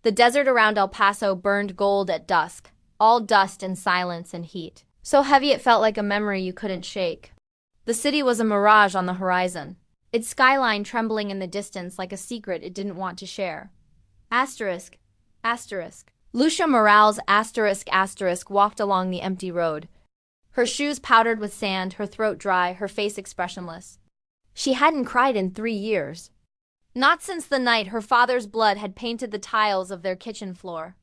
The desert around El Paso burned gold at dusk, all dust and silence and heat. So heavy it felt like a memory you couldn't shake. The city was a mirage on the horizon, its skyline trembling in the distance like a secret it didn't want to share. Asterisk, asterisk. Lucia Morales asterisk walked along the empty road. Her shoes powdered with sand, her throat dry, her face expressionless. She hadn't cried in 3 years. Not since the night her father's blood had painted the tiles of their kitchen floor.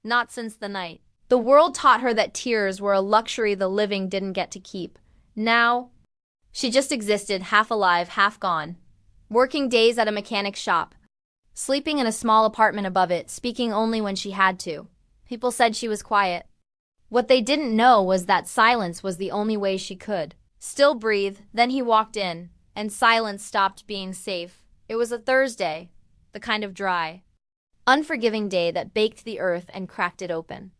Not since the night. The world taught her that tears were a luxury the living didn't get to keep. Now, she just existed, half alive, half gone. Working days at a mechanic's shop. Sleeping in a small apartment above it, speaking only when she had to. People said she was quiet. What they didn't know was that silence was the only way she could. Still breathe, then he walked in, and silence stopped being safe. It was a Thursday, the kind of dry, unforgiving day that baked the earth and cracked it open.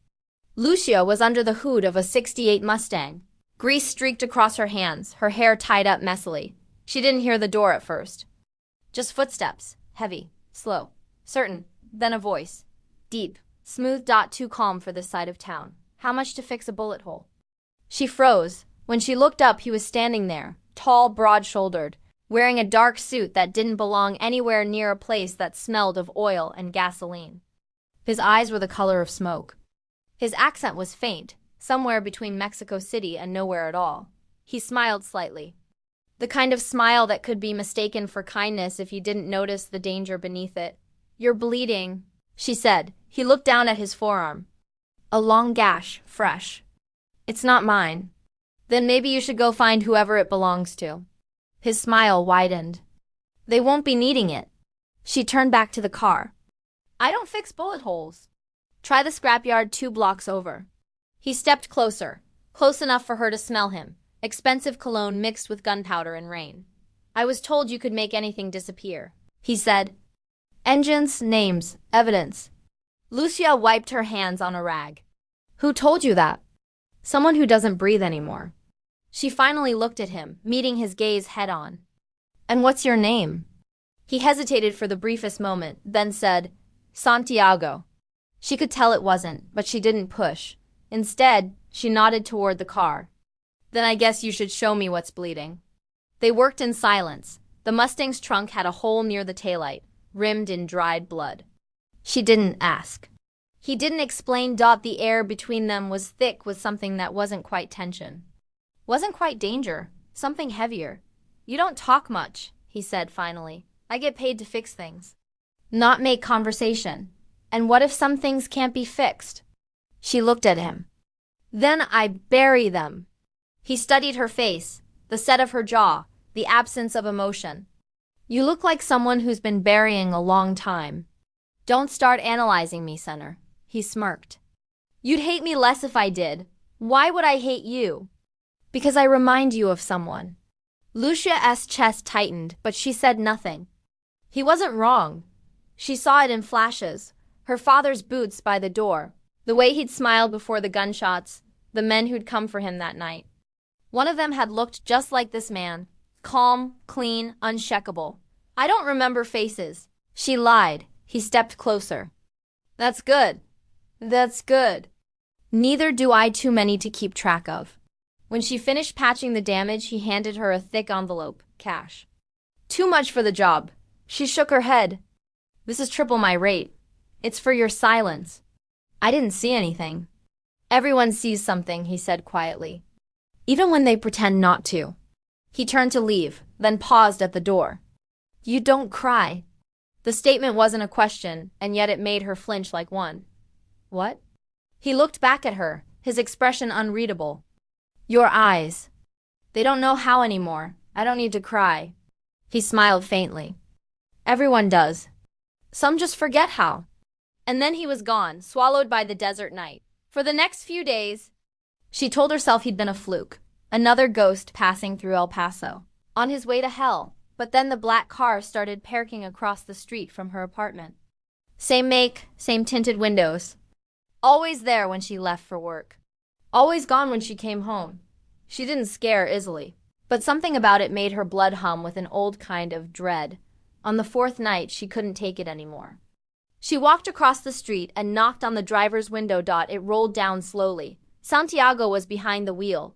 Lucia was under the hood of a '68 Mustang. Grease streaked across her hands, her hair tied up messily. She didn't hear the door at first. Just footsteps, heavy, slow, certain, then a voice. Deep, smooth, too calm for this side of town. How much to fix a bullet hole? She froze. When she looked up, he was standing there, tall, broad-shouldered, wearing a dark suit that didn't belong anywhere near a place that smelled of oil and gasoline. His eyes were the color of smoke. His accent was faint, somewhere between Mexico City and nowhere at all. He smiled slightly. The kind of smile that could be mistaken for kindness if you didn't notice the danger beneath it. "You're bleeding," she said. He looked down at his forearm. "A long gash, fresh." "It's not mine." "Then maybe you should go find whoever it belongs to." His smile widened. "They won't be needing it." She turned back to the car. "I don't fix bullet holes." "Try the scrapyard 2 blocks over." He stepped closer, close enough for her to smell him. Expensive cologne mixed with gunpowder and rain. "I was told you could make anything disappear," he said. "Engines, names, evidence." Lucia wiped her hands on a rag. "Who told you that?" "Someone who doesn't breathe anymore." She finally looked at him, meeting his gaze head-on. "And what's your name?" He hesitated for the briefest moment, then said, "Santiago." She could tell it wasn't, but she didn't push. Instead, she nodded toward the car. "Then I guess you should show me what's bleeding." They worked in silence. The Mustang's trunk had a hole near the taillight, rimmed in dried blood. She didn't ask. He didn't explain. The air between them was thick with something that wasn't quite tension. Wasn't quite danger, something heavier. "You don't talk much," he said finally. "I get paid to fix things, not make conversation. And what if some things can't be fixed?" She looked at him. "Then I bury them." He studied her face, the set of her jaw, the absence of emotion. "You look like someone who's been burying a long time." "Don't start analyzing me, Senor." He smirked. "You'd hate me less if I did. Why would I hate you?" "Because I remind you of someone." Lucia's chest tightened, but she said nothing. He wasn't wrong. She saw it in flashes. Her father's boots by the door, the way he'd smiled before the gunshots, the men who'd come for him that night. One of them had looked just like this man, calm, clean, unshakable. "I don't remember faces." She lied. He stepped closer. "That's good. That's good." "Neither do I. Too many to keep track of." When she finished patching the damage, he handed her a thick envelope, cash. "Too much for the job." She shook her head. "This is triple my rate. It's for your silence." "I didn't see anything." "Everyone sees something," he said quietly. "Even when they pretend not to." He turned to leave, then paused at the door. "You don't cry." The statement wasn't a question, and yet it made her flinch like one. "What?" He looked back at her, his expression unreadable. "Your eyes. They don't know how anymore. I don't need to cry." He smiled faintly. "Everyone does. Some just forget how." And then he was gone, swallowed by the desert night. For the next few days, she told herself he'd been a fluke, another ghost passing through El Paso, on his way to hell. But then the black car started parking across the street from her apartment. Same make, same tinted windows. Always there when she left for work. Always gone when she came home. She didn't scare easily, but something about it made her blood hum with an old kind of dread. On the 4th night, she couldn't take it anymore. She walked across the street and knocked on the driver's window. It rolled down slowly. Santiago was behind the wheel,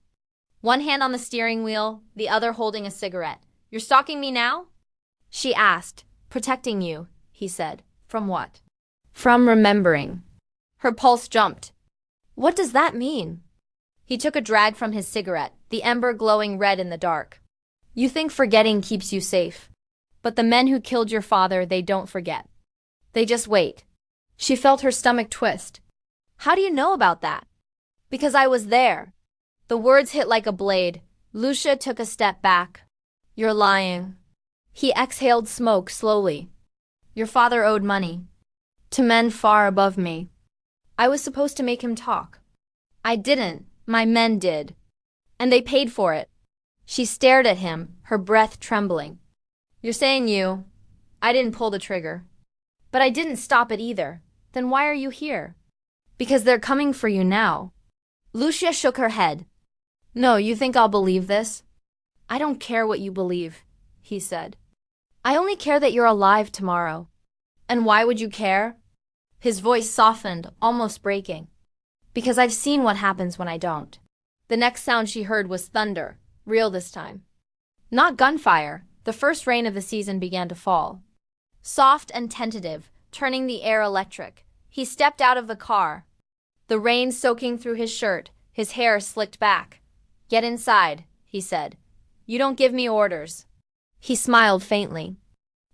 one hand on the steering wheel, the other holding a cigarette. "You're stalking me now?" she asked. "Protecting you," he said. "From what?" "From remembering." Her pulse jumped. "What does that mean?" He took a drag from his cigarette, the ember glowing red in the dark. "You think forgetting keeps you safe. But the men who killed your father, they don't forget. They just wait." She felt her stomach twist. "How do you know about that?" "Because I was there." The words hit like a blade. Lucia took a step back. "You're lying." He exhaled smoke slowly. "Your father owed money. To men far above me. I was supposed to make him talk. I didn't. My men did. And they paid for it." She stared at him, her breath trembling. "You're saying you. I didn't pull the trigger. But I didn't stop it either. Then why are you here?" "Because they're coming for you now." Lucia shook her head. "No, you think I'll believe this?" "I don't care what you believe," he said. "I only care that you're alive tomorrow." "And why would you care?" His voice softened, almost breaking. "Because I've seen what happens when I don't." The next sound she heard was thunder, real this time. Not gunfire. The first rain of the season began to fall. Soft and tentative, turning the air electric. He stepped out of the car, the rain soaking through his shirt, his hair slicked back. "Get inside," he said. "You don't give me orders." He smiled faintly.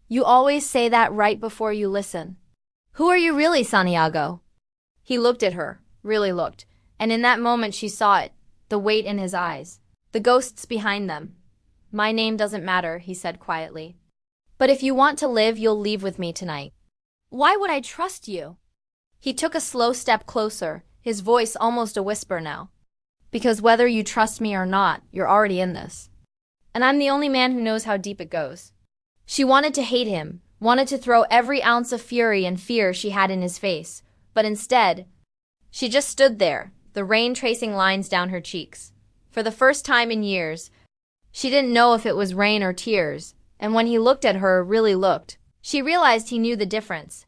"You always say that right before you listen. Who are you really, Santiago?" He looked at her, really looked, and in that moment she saw it, the weight in his eyes, the ghosts behind them. "My name doesn't matter," he said quietly. "But if you want to live, you'll leave with me tonight." "Why would I trust you?" He took a slow step closer, his voice almost a whisper now. "Because whether you trust me or not, you're already in this. And I'm the only man who knows how deep it goes." She wanted to hate him, wanted to throw every ounce of fury and fear she had in his face, but instead, she just stood there, the rain tracing lines down her cheeks. For the first time in years, she didn't know if it was rain or tears, and when he looked at her, really looked, she realized he knew the difference.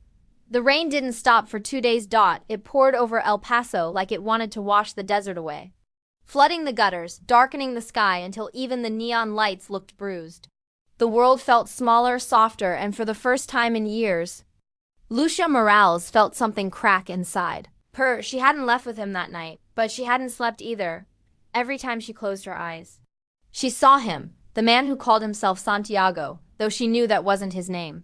The rain didn't stop for 2 days. It poured over El Paso like it wanted to wash the desert away, flooding the gutters, darkening the sky until even the neon lights looked bruised. The world felt smaller, softer, and for the first time in years, Lucia Morales felt something crack inside. She hadn't left with him that night, but she hadn't slept either. Every time she closed her eyes, she saw him, the man who called himself Santiago, though she knew that wasn't his name.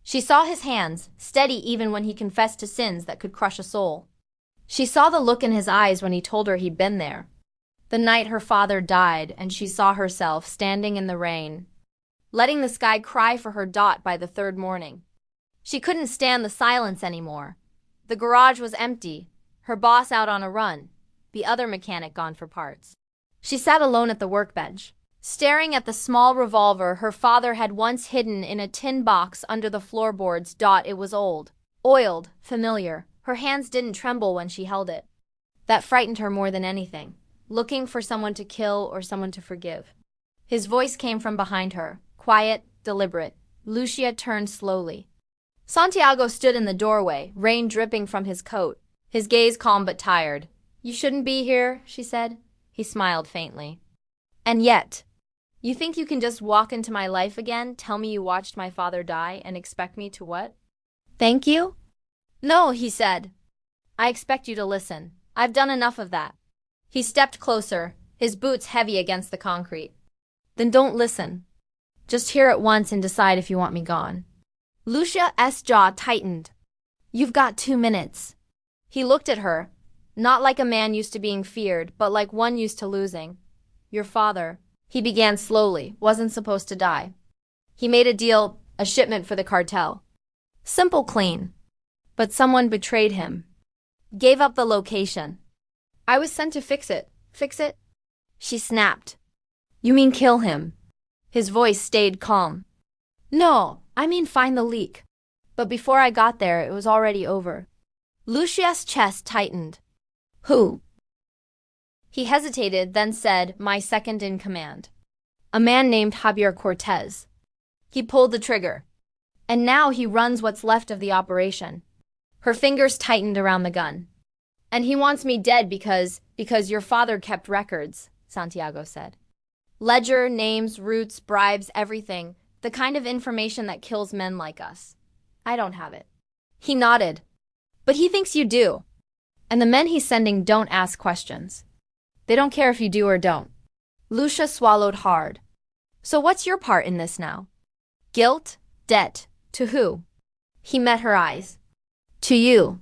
She saw his hands, steady even when he confessed to sins that could crush a soul. She saw the look in his eyes when he told her he'd been there, the night her father died, and she saw herself standing in the rain, letting the sky cry for her. By the third morning, she couldn't stand the silence anymore. The garage was empty, her boss out on a run, the other mechanic gone for parts. She sat alone at the workbench, staring at the small revolver her father had once hidden in a tin box under the floorboards. It was old, oiled, familiar. Her hands didn't tremble when she held it. That frightened her more than anything, looking for someone to kill or someone to forgive. His voice came from behind her, quiet, deliberate. Lucia turned slowly. Santiago stood in the doorway, rain dripping from his coat, his gaze calm but tired. "You shouldn't be here," she said. He smiled faintly. "And yet, you think you can just walk into my life again, tell me you watched my father die, and expect me to what? Thank you?" "No," he said. "I expect you to listen. I've done enough of that." He stepped closer, his boots heavy against the concrete. "Then don't listen. Just hear it once and decide if you want me gone." Lucia's jaw tightened. "You've got 2 minutes." He looked at her, not like a man used to being feared, but like one used to losing. "Your father," he began slowly, "wasn't supposed to die. He made a deal, a shipment for the cartel. Simple, clean. But someone betrayed him. Gave up the location. I was sent to fix it." "Fix it?" She snapped. "You mean kill him?" His voice stayed calm. "No, I mean find the leak. But before I got there, it was already over." Lucia's chest tightened. "Who?" He hesitated, then said, "My second in command. A man named Javier Cortez. He pulled the trigger. And now he runs what's left of the operation. Her fingers tightened around the gun. And he wants me dead because your father kept records, Santiago said. Ledger, names, routes, bribes, everything. The kind of information that kills men like us. I don't have it. He nodded. But he thinks you do. And the men he's sending don't ask questions. They don't care if you do or don't. Lucia swallowed hard. So what's your part in this now? Guilt? Debt? To who? He met her eyes. To you.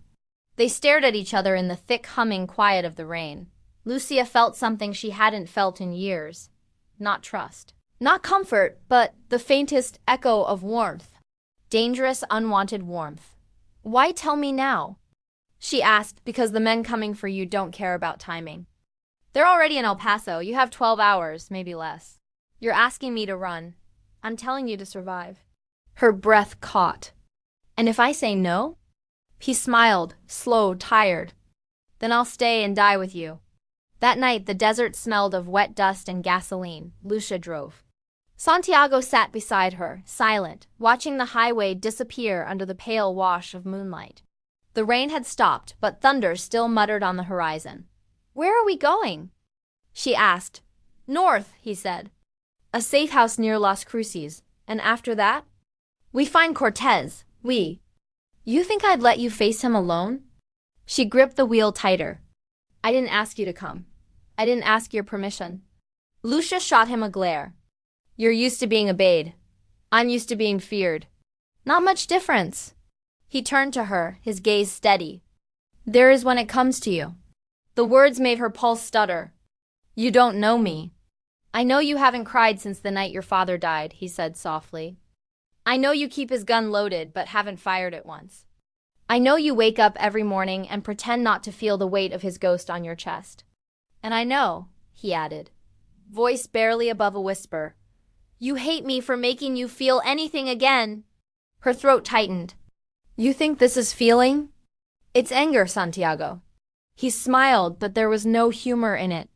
They stared at each other in the thick humming quiet of the rain. Lucia felt something she hadn't felt in years. Not trust. Not comfort, but the faintest echo of warmth. Dangerous, unwanted warmth. Why tell me now? She asked, because the men coming for you don't care about timing. They're already in El Paso. You have 12 hours, maybe less. You're asking me to run. I'm telling you to survive. Her breath caught. And if I say no? He smiled, slow, tired. Then I'll stay and die with you. That night, the desert smelled of wet dust and gasoline. Lucia drove. Santiago sat beside her, silent, watching the highway disappear under the pale wash of moonlight. The rain had stopped, but thunder still muttered on the horizon. Where are we going? She asked. North, he said. A safe house near Las Cruces. And after that? We find Cortez. You think I'd let you face him alone? She gripped the wheel tighter. I didn't ask you to come. I didn't ask your permission. Lucia shot him a glare. You're used to being obeyed. I'm used to being feared. Not much difference. He turned to her, his gaze steady. There is when it comes to you. The words made her pulse stutter. You don't know me. I know you haven't cried since the night your father died, he said softly. I know you keep his gun loaded but haven't fired it once. I know you wake up every morning and pretend not to feel the weight of his ghost on your chest. And I know, he added, voice barely above a whisper, you hate me for making you feel anything again. Her throat tightened. You think this is feeling? It's anger, Santiago. He smiled, but there was no humor in it.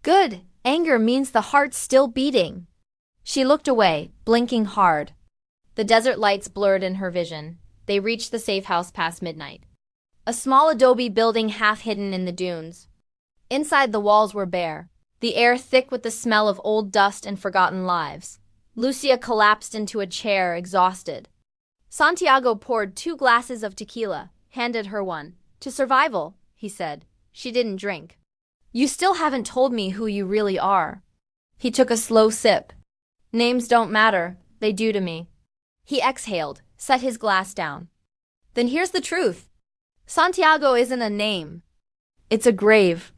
Good. Anger means the heart's still beating. She looked away, blinking hard. The desert lights blurred in her vision. They reached the safe house past midnight. A small adobe building half hidden in the dunes. Inside, the walls were bare, the air thick with the smell of old dust and forgotten lives. Lucia collapsed into a chair, exhausted. Santiago poured 2 glasses of tequila, handed her one. To survival, he said. She didn't drink. You still haven't told me who you really are. He took a slow sip. Names don't matter, they do to me. He exhaled, set his glass down. Then here's the truth. Santiago isn't a name. It's a grave.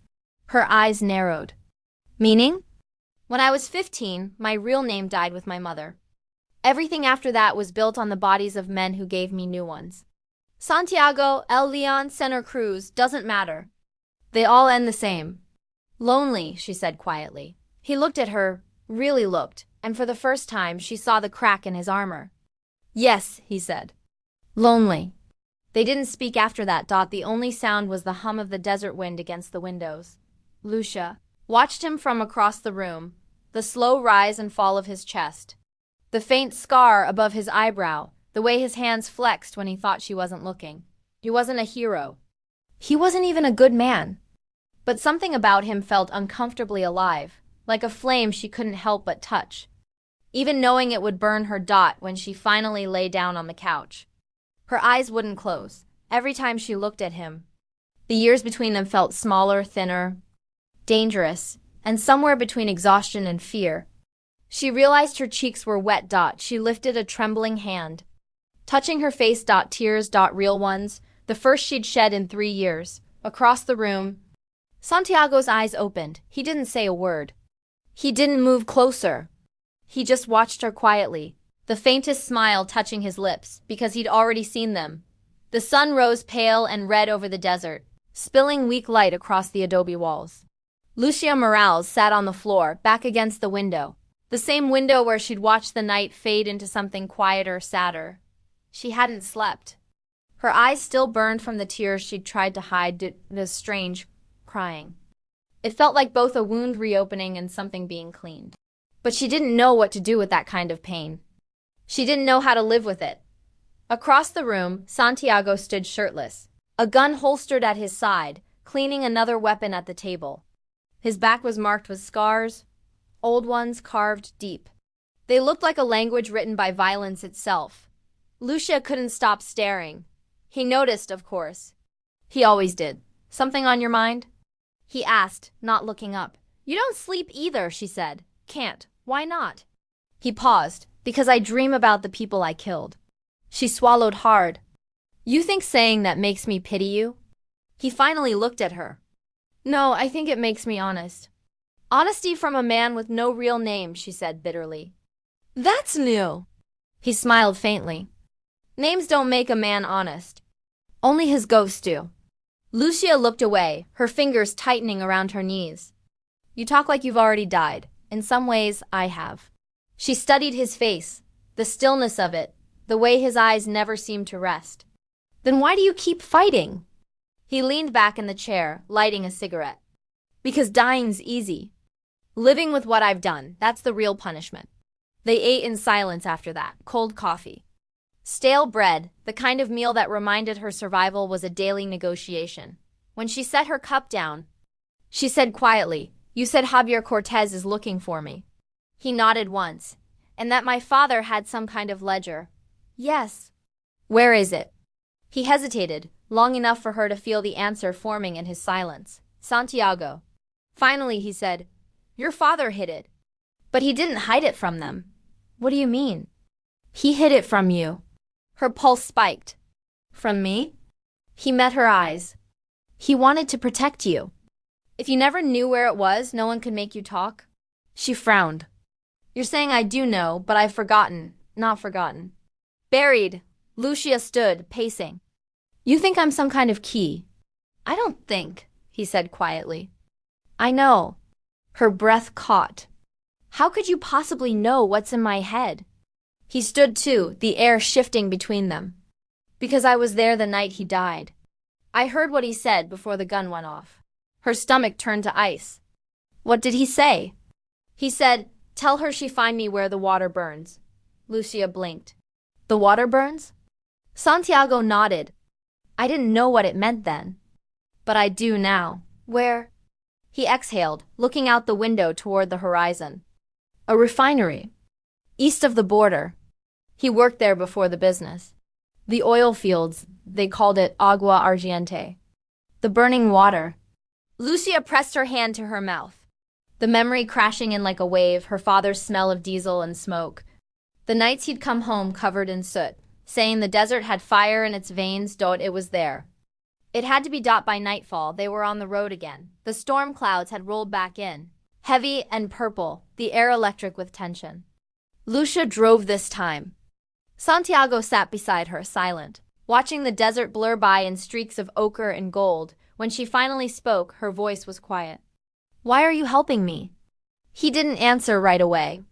Her eyes narrowed. Meaning? When I was 15, my real name died with my mother. Everything after that was built on the bodies of men who gave me new ones. Santiago, El Leon, Center Cruz, doesn't matter. They all end the same. Lonely, she said quietly. He looked at her, really looked, and for the first time she saw the crack in his armor. Yes, he said. Lonely. They didn't speak after that. The only sound was the hum of the desert wind against the windows. Lucia watched him from across the room, the slow rise and fall of his chest, the faint scar above his eyebrow, the way his hands flexed when he thought she wasn't looking. He wasn't a hero. He wasn't even a good man. But something about him felt uncomfortably alive, like a flame she couldn't help but touch, even knowing it would burn her. When she finally lay down on the couch, her eyes wouldn't close. Every time she looked at him, the years between them felt smaller, thinner, dangerous, and somewhere between exhaustion and fear. She realized her cheeks were wet. She lifted a trembling hand, touching her face. Tears. Real ones, the first she'd shed in 3 years. Across the room, Santiago's eyes opened. He didn't say a word. He didn't move closer. He just watched her quietly, the faintest smile touching his lips, because he'd already seen them. The sun rose pale and red over the desert, spilling weak light across the adobe walls. Lucia Morales sat on the floor, back against the window, the same window where she'd watched the night fade into something quieter, sadder. She hadn't slept. Her eyes still burned from the tears she'd tried to hide, the strange crying. It felt like both a wound reopening and something being cleaned. But she didn't know what to do with that kind of pain. She didn't know how to live with it. Across the room, Santiago stood shirtless, a gun holstered at his side, cleaning another weapon at the table. His back was marked with scars, old ones carved deep. They looked like a language written by violence itself. Lucia couldn't stop staring. He noticed, of course. He always did. Something on your mind? He asked, not looking up. You don't sleep either, she said. Can't. Why not? He paused. Because I dream about the people I killed. She swallowed hard. You think saying that makes me pity you? He finally looked at her. No, I think it makes me honest. Honesty from a man with no real name, she said bitterly. That's new. He smiled faintly. Names don't make a man honest. Only his ghosts do. Lucia looked away, her fingers tightening around her knees. You talk like you've already died. In some ways, I have. She studied his face, the stillness of it, the way his eyes never seemed to rest. Then why do you keep fighting? He leaned back in the chair, lighting a cigarette. Because dying's easy. Living with what I've done, that's the real punishment. They ate in silence after that, cold coffee. Stale bread, the kind of meal that reminded her survival was a daily negotiation. When she set her cup down, she said quietly, You said Javier Cortez is looking for me. He nodded once. And that my father had some kind of ledger. Yes. Where is it? He hesitated, long enough for her to feel the answer forming in his silence. Santiago. Finally, he said, Your father hid it. But he didn't hide it from them. What do you mean? He hid it from you. Her pulse spiked. From me? He met her eyes. He wanted to protect you. If you never knew where it was, no one could make you talk. She frowned. You're saying I do know, but I've forgotten. Not forgotten. Buried. Lucia stood, pacing. You think I'm some kind of key? I don't think, he said quietly. I know. Her breath caught. How could you possibly know what's in my head? He stood too, the air shifting between them. Because I was there the night he died. I heard what he said before the gun went off. Her stomach turned to ice. What did he say? He said, Tell her she find me where the water burns. Lucia blinked. The water burns? Santiago nodded. I didn't know what it meant then. But I do now. Where? He exhaled, looking out the window toward the horizon. A refinery. East of the border. He worked there before the business. The oil fields, they called it agua ardiente. The burning water. Lucia pressed her hand to her mouth. The memory crashing in like a wave, her father's smell of diesel and smoke. The nights he'd come home covered in soot, saying the desert had fire in its veins, though it was there. It had to be dot by nightfall. They were on the road again. The storm clouds had rolled back in, heavy and purple, the air electric with tension. Lucia drove this time. Santiago sat beside her, silent, watching the desert blur by in streaks of ochre and gold. When she finally spoke, her voice was quiet. Why are you helping me? He didn't answer right away.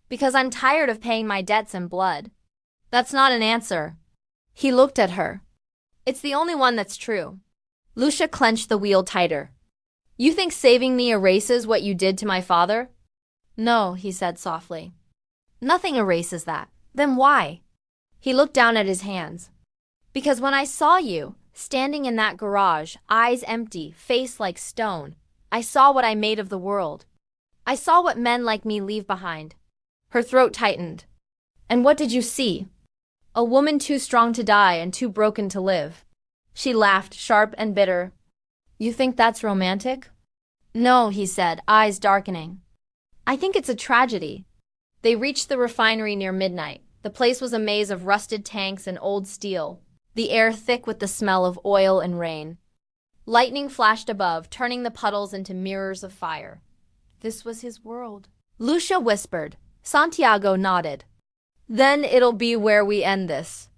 Because I'm tired of paying my debts in blood. That's not an answer. He looked at her. It's the only one that's true. Lucia clenched the wheel tighter. You think saving me erases what you did to my father? No, he said softly. Nothing erases that. Then why? He looked down at his hands. Because when I saw you, standing in that garage, eyes empty, face like stone, I saw what I made of the world. I saw what men like me leave behind. Her throat tightened. And what did you see? A woman too strong to die and too broken to live. She laughed, sharp and bitter. You think that's romantic? No, he said, eyes darkening. I think it's a tragedy. They reached the refinery near midnight. The place was a maze of rusted tanks and old steel, the air thick with the smell of oil and rain. Lightning flashed above, turning the puddles into mirrors of fire. This was his world. Lucia whispered. Santiago nodded. Then it'll be where we end this.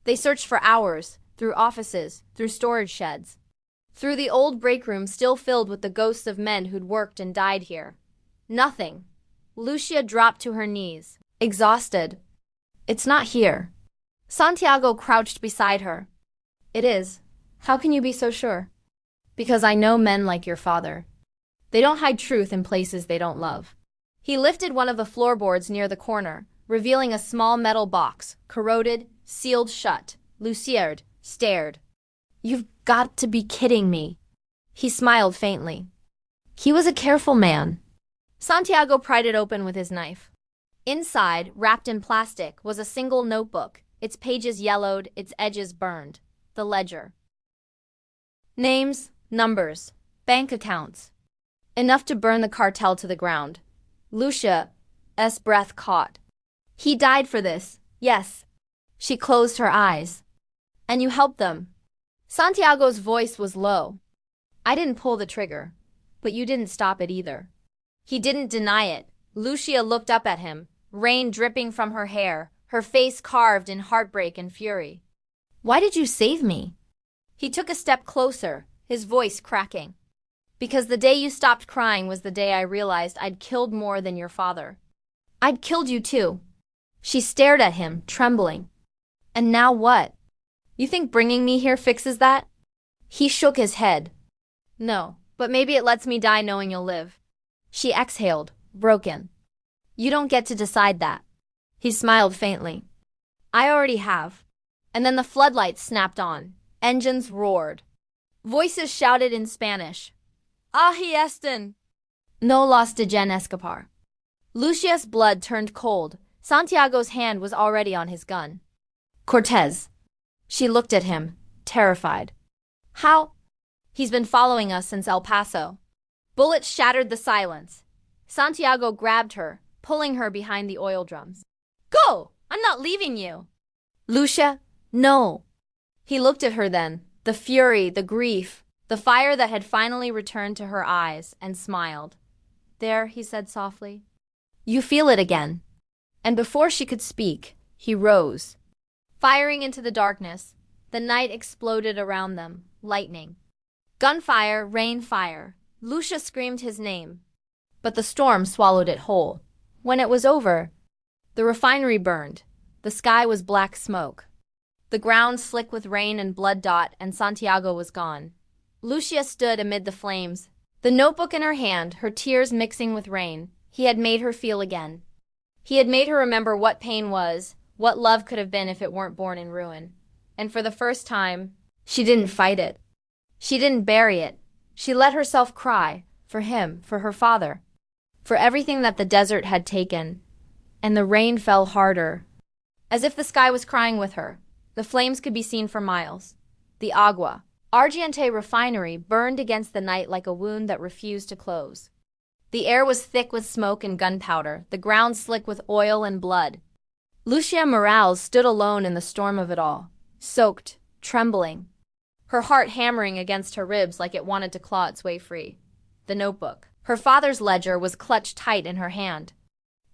They searched for hours, through offices, through storage sheds, through the old break room still filled with the ghosts of men who'd worked and died here. Nothing. Lucia dropped to her knees, exhausted. It's not here. Santiago crouched beside her. It is. How can you be so sure? Because I know men like your father. They don't hide truth in places they don't love. He lifted one of the floorboards near the corner, revealing a small metal box, corroded, sealed shut. Lucierd stared. You've got to be kidding me. He smiled faintly. He was a careful man. Santiago pried it open with his knife. Inside, wrapped in plastic, was a single notebook, its pages yellowed, its edges burned. The ledger. Names, numbers, bank accounts. Enough to burn the cartel to the ground. Lucia's breath caught. He died for this, yes. She closed her eyes. And you helped them. Santiago's voice was low. I didn't pull the trigger, but you didn't stop it either. He didn't deny it. Lucia looked up at him, rain dripping from her hair, her face carved in heartbreak and fury. Why did you save me? He took a step closer, his voice cracking. Because the day you stopped crying was the day I realized I'd killed more than your father. I'd killed you too. She stared at him, trembling. And now what? You think bringing me here fixes that? He shook his head. No, but maybe it lets me die knowing you'll live. She exhaled, broken. You don't get to decide that. He smiled faintly. I already have. And then the floodlights snapped on. Engines roared. Voices shouted in Spanish. Ahi estén. No los dejen escapar. Lucia's blood turned cold. Santiago's hand was already on his gun. Cortez. She looked at him, terrified. How? He's been following us since El Paso. Bullets shattered the silence. Santiago grabbed her, pulling her behind the oil drums. Go! I'm not leaving you. Lucia, no. He looked at her then, the fury, the grief, the fire that had finally returned to her eyes, and smiled. There, he said softly. You feel it again. And before she could speak, he rose. Firing into the darkness, the night exploded around them, lightning. Gunfire, rain, fire. Lucia screamed his name. But the storm swallowed it whole. When it was over, the refinery burned. The sky was black smoke. The ground slick with rain and blood dot, and Santiago was gone. Lucia stood amid the flames, the notebook in her hand, her tears mixing with rain. He had made her feel again. He had made her remember what pain was, what love could have been if it weren't born in ruin. And for the first time, she didn't fight it. She didn't bury it. She let herself cry, for him, for her father, for everything that the desert had taken. And the rain fell harder, as if the sky was crying with her. The flames could be seen for miles. The Agua Argente refinery burned against the night like a wound that refused to close. The air was thick with smoke and gunpowder, the ground slick with oil and blood. Lucia Morales stood alone in the storm of it all, soaked, trembling, her heart hammering against her ribs like it wanted to claw its way free. The notebook, her father's ledger, was clutched tight in her hand.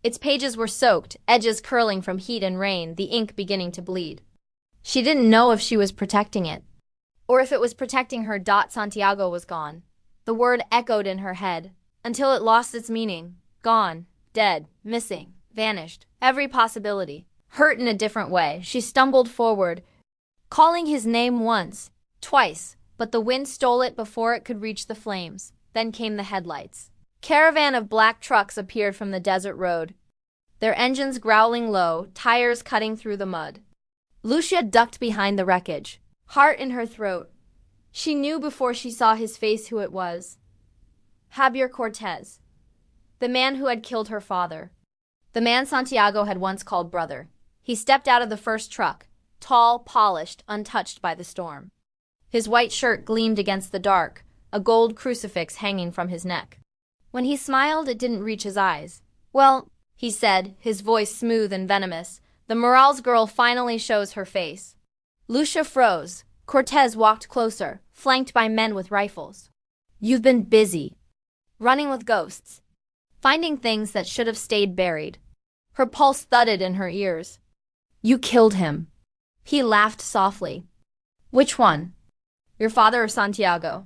Its pages were soaked, edges curling from heat and rain, the ink beginning to bleed. She didn't know if she was protecting it, or if it was protecting her. Santiago was gone. The word echoed in her head, until it lost its meaning. Gone, dead, missing, vanished. Every possibility. Hurt in a different way, she stumbled forward, calling his name once, twice, but the wind stole it before it could reach the flames. Then came the headlights. Caravan of black trucks appeared from the desert road, their engines growling low, tires cutting through the mud. Lucia ducked behind the wreckage, heart in her throat. She knew before she saw his face who it was. Javier Cortez, the man who had killed her father. The man Santiago had once called brother. He stepped out of the first truck, tall, polished, untouched by the storm. His white shirt gleamed against the dark, a gold crucifix hanging from his neck. When he smiled, it didn't reach his eyes. Well, he said, his voice smooth and venomous, the Morales girl finally shows her face. Lucia froze. Cortez walked closer, flanked by men with rifles. You've been busy. Running with ghosts. Finding things that should have stayed buried. Her pulse thudded in her ears. You killed him. He laughed softly. Which one? Your father or Santiago?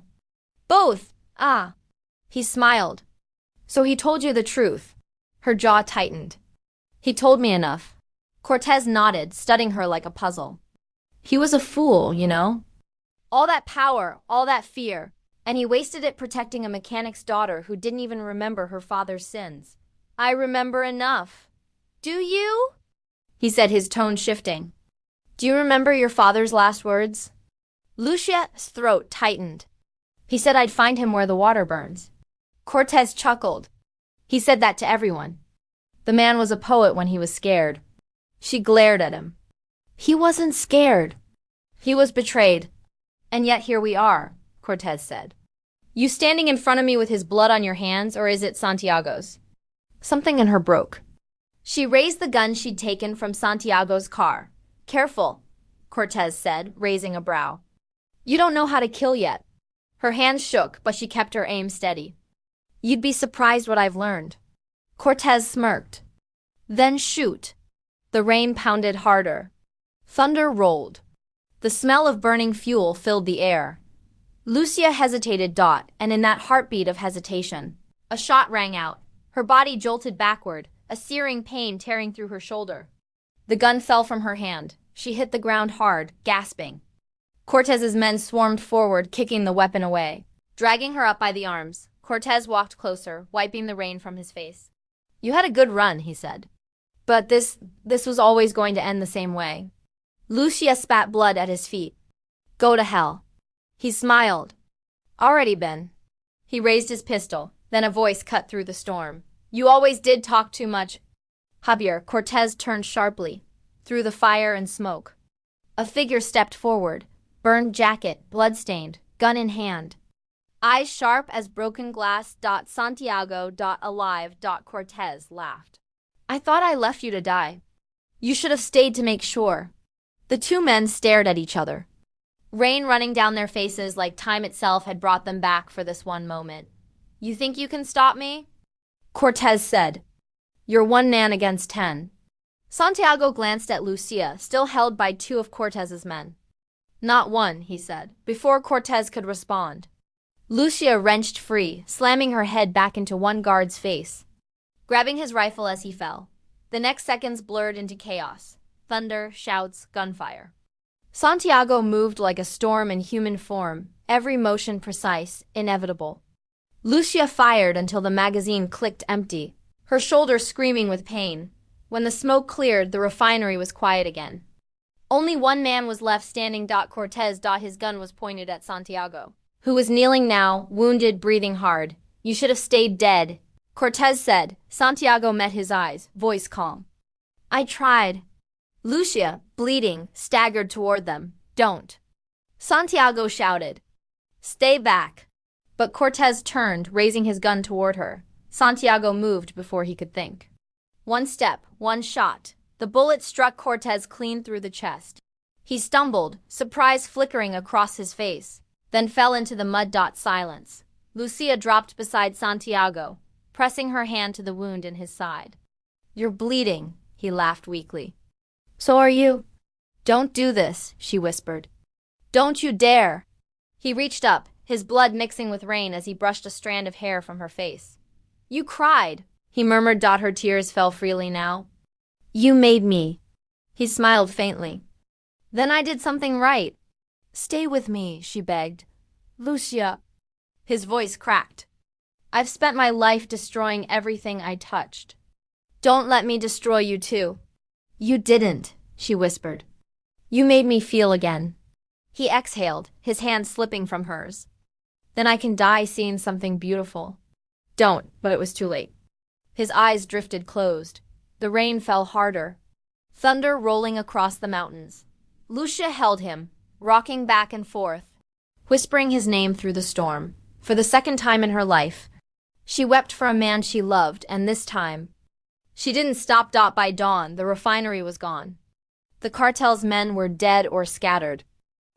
Both. Ah. He smiled. So he told you the truth. Her jaw tightened. He told me enough. Cortez nodded, studying her like a puzzle. He was a fool, you know? All that power, all that fear, and he wasted it protecting a mechanic's daughter who didn't even remember her father's sins. I remember enough. Do you? He said, his tone shifting. Do you remember your father's last words? Lucia's throat tightened. He said I'd find him where the water burns. Cortez chuckled. He said that to everyone. The man was a poet when he was scared. She glared at him. He wasn't scared. He was betrayed. And yet here we are, Cortez said. You standing in front of me with his blood on your hands, or is it Santiago's? Something in her broke. She raised the gun she'd taken from Santiago's car. Careful, Cortez said, raising a brow. You don't know how to kill yet. Her hands shook, but she kept her aim steady. You'd be surprised what I've learned. Cortez smirked. Then shoot. The rain pounded harder. Thunder rolled. The smell of burning fuel filled the air. Lucia hesitated, and in that heartbeat of hesitation, a shot rang out. Her body jolted backward, a searing pain tearing through her shoulder. The gun fell from her hand. She hit the ground hard, gasping. Cortez's men swarmed forward, kicking the weapon away. Dragging her up by the arms, Cortez walked closer, wiping the rain from his face. You had a good run, he said. But this was always going to end the same way. Lucia spat blood at his feet. Go to hell. He smiled. Already been. He raised his pistol, then a voice cut through the storm. You always did talk too much. Javier, Cortez turned sharply, through the fire and smoke. A figure stepped forward, burned jacket, blood-stained, gun in hand. Eyes sharp as broken glass. Santiago. Alive. Cortez laughed. I thought I left you to die. You should have stayed to make sure. The two men stared at each other. Rain running down their faces like time itself had brought them back for this one moment. You think you can stop me? Cortez said. You're 1 man against 10. Santiago glanced at Lucia, still held by 2 of Cortez's men. Not 1, he said, before Cortez could respond. Lucia wrenched free, slamming her head back into one guard's face, grabbing his rifle as he fell. The next seconds blurred into chaos. Thunder, shouts, gunfire. Santiago moved like a storm in human form, every motion precise, inevitable. Lucia fired until the magazine clicked empty, her shoulder screaming with pain. When the smoke cleared, the refinery was quiet again. Only 1 man was left standing. Cortez. His gun was pointed at Santiago, who was kneeling now, wounded, breathing hard. You should have stayed dead, Cortez said. Santiago met his eyes, voice calm. I tried. Lucia, bleeding, staggered toward them. Don't. Santiago shouted. Stay back. But Cortez turned, raising his gun toward her. Santiago moved before he could think. 1 step, 1 shot. The bullet struck Cortez clean through the chest. He stumbled, surprise flickering across his face, then fell into the mud. Silence. Lucia dropped beside Santiago, pressing her hand to the wound in his side. You're bleeding, he laughed weakly. So are you. Don't do this, she whispered. Don't you dare. He reached up, his blood mixing with rain as he brushed a strand of hair from her face. You cried, he murmured. Her tears fell freely now. You made me. He smiled faintly. Then I did something right. Stay with me, she begged. Lucia. His voice cracked. I've spent my life destroying everything I touched. Don't let me destroy you too. You didn't, she whispered. You made me feel again. He exhaled, his hand slipping from hers. Then I can die seeing something beautiful. Don't, but it was too late. His eyes drifted closed. The rain fell harder. Thunder rolling across the mountains. Lucia held him, rocking back and forth, whispering his name through the storm. For the second time in her life, she wept for a man she loved, and this time, she didn't stop. By dawn, the refinery was gone. The cartel's men were dead or scattered.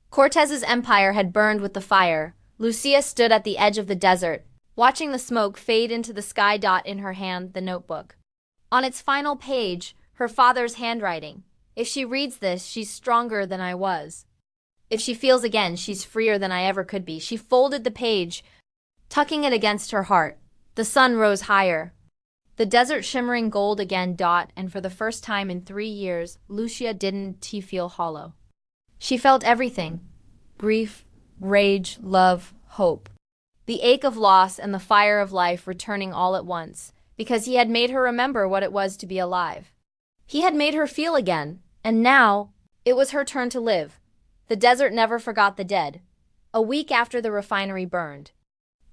Cortez's empire had burned with the fire. Lucia stood at the edge of the desert, watching the smoke fade into the sky. In her hand, the notebook. On its final page, her father's handwriting. If she reads this, she's stronger than I was. If she feels again, she's freer than I ever could be. She folded the page, tucking it against her heart. The sun rose higher, the desert shimmering gold again. And for the first time in 3 years, Lucia didn't feel hollow. She felt everything. Grief, rage, love, hope. The ache of loss and the fire of life returning all at once, because he had made her remember what it was to be alive. He had made her feel again, and now It was her turn to live. The desert never forgot the dead. A week after the refinery burned,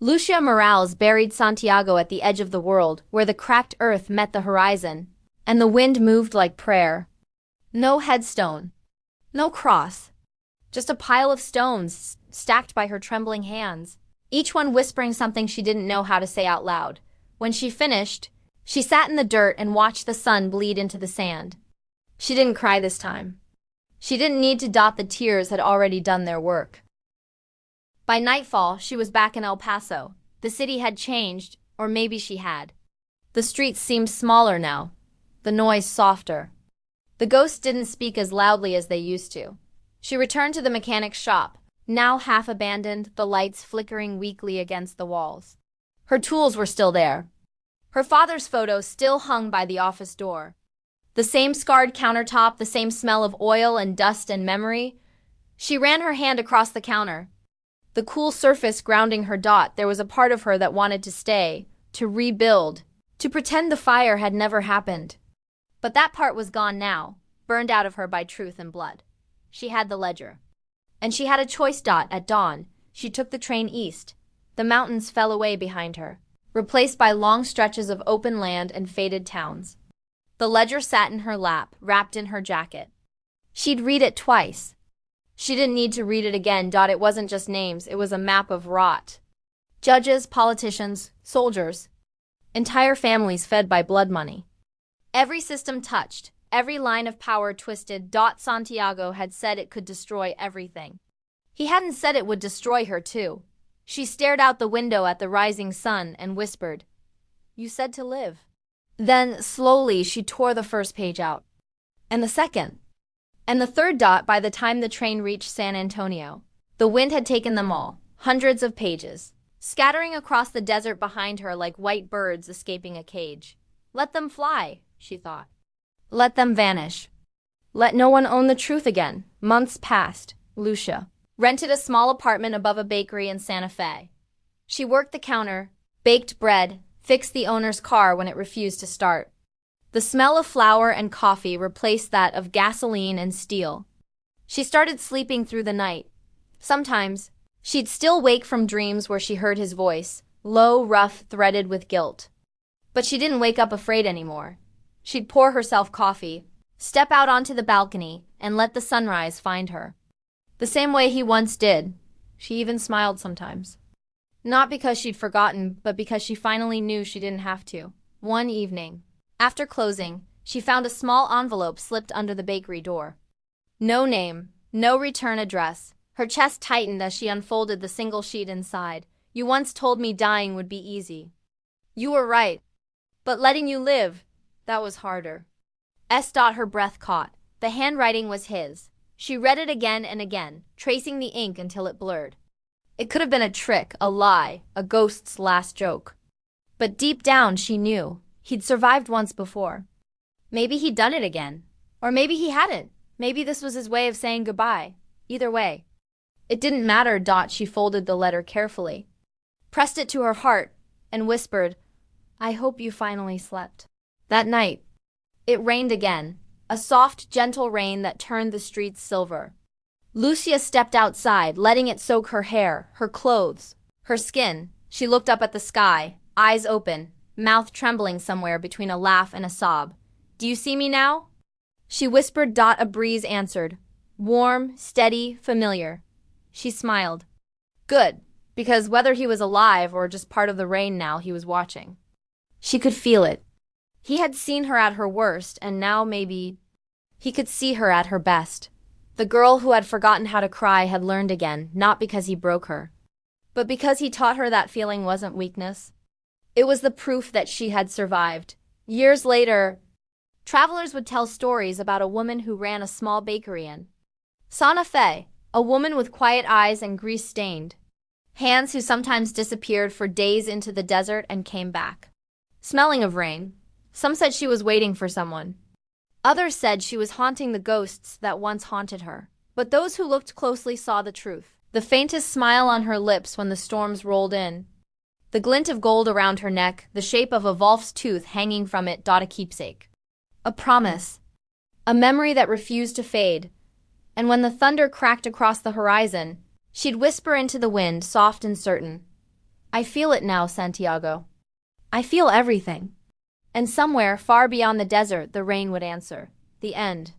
Lucia Morales buried Santiago at the edge of the world, where the cracked earth met the horizon, and the wind moved like prayer. No headstone, no cross, just a pile of stones stacked by her trembling hands, each one whispering something she didn't know how to say out loud. When she finished, she sat in the dirt and watched the sun bleed into the sand. She didn't cry this time. She didn't need to dot the tears had already done their work. By nightfall, she was back in El Paso. The city had changed, or maybe she had. The streets seemed smaller now, the noise softer. The ghosts didn't speak as loudly as they used to. She returned to the mechanic's shop, now half abandoned, the lights flickering weakly against the walls. Her tools were still there. Her father's photo still hung by the office door. The same scarred countertop, the same smell of oil and dust and memory. She ran her hand across the counter. The cool surface grounding her dot. There was a part of her that wanted to stay, to rebuild, to pretend the fire had never happened. But that part was gone now, burned out of her by truth and blood. She had the ledger. And she had a choice. At dawn, she took the train east. The mountains fell away behind her, replaced by long stretches of open land and faded towns. The ledger sat in her lap, wrapped in her jacket. She'd read it twice. She didn't need to read it again. It wasn't just names, it was a map of rot. Judges, politicians, soldiers. Entire families fed by blood money. Every system touched, every line of power twisted. Santiago had said it could destroy everything. He hadn't said it would destroy her too. She stared out the window at the rising sun and whispered, "You said to live." Then, slowly, she tore the first page out. And the second. And the third. By the time the train reached San Antonio, the wind had taken them all, hundreds of pages, scattering across the desert behind her like white birds escaping a cage. Let them fly, she thought. Let them vanish. Let no one own the truth again. Months passed. Lucia rented a small apartment above a bakery in Santa Fe. She worked the counter, baked bread, fixed the owner's car when it refused to start. The smell of flour and coffee replaced that of gasoline and steel. She started sleeping through the night. Sometimes, she'd still wake from dreams where she heard his voice, low, rough, threaded with guilt. But she didn't wake up afraid anymore. She'd pour herself coffee, step out onto the balcony, and let the sunrise find her. The same way he once did. She even smiled sometimes. Not because she'd forgotten, but because she finally knew she didn't have to. One evening, after closing, she found a small envelope slipped under the bakery door. No name, no return address. Her chest tightened as she unfolded the single sheet inside. "You once told me dying would be easy. You were right. But letting you live, that was harder." Her breath caught. The handwriting was his. She read it again and again, tracing the ink until it blurred. It could have been a trick, a lie, a ghost's last joke. But deep down she knew. He'd survived once before. Maybe he'd done it again. Or maybe he hadn't. Maybe this was his way of saying goodbye. Either way. It didn't matter. She folded the letter carefully, pressed it to her heart, and whispered, "I hope you finally slept." That night, it rained again, a soft, gentle rain that turned the streets silver. Lucia stepped outside, letting it soak her hair, her clothes, her skin. She looked up at the sky, eyes open, mouth trembling somewhere between a laugh and a sob. "Do you see me now?" She whispered. A breeze answered. Warm, steady, familiar. She smiled. Good, because whether he was alive or just part of the rain now, he was watching. She could feel it. He had seen her at her worst, and now maybe he could see her at her best. The girl who had forgotten how to cry had learned again, not because he broke her, but because he taught her that feeling wasn't weakness. It was the proof that she had survived. Years later, travelers would tell stories about a woman who ran a small bakery in Santa Fe, a woman with quiet eyes and grease-stained hands who sometimes disappeared for days into the desert and came back, smelling of rain. Some said she was waiting for someone. Others said she was haunting the ghosts that once haunted her. But those who looked closely saw the truth. The faintest smile on her lips when the storms rolled in. The glint of gold around her neck, the shape of a wolf's tooth hanging from it. A keepsake. A promise. A memory that refused to fade. And when the thunder cracked across the horizon, she'd whisper into the wind, soft and certain, "I feel it now, Santiago. I feel everything." And somewhere, far beyond the desert, the rain would answer, "The end."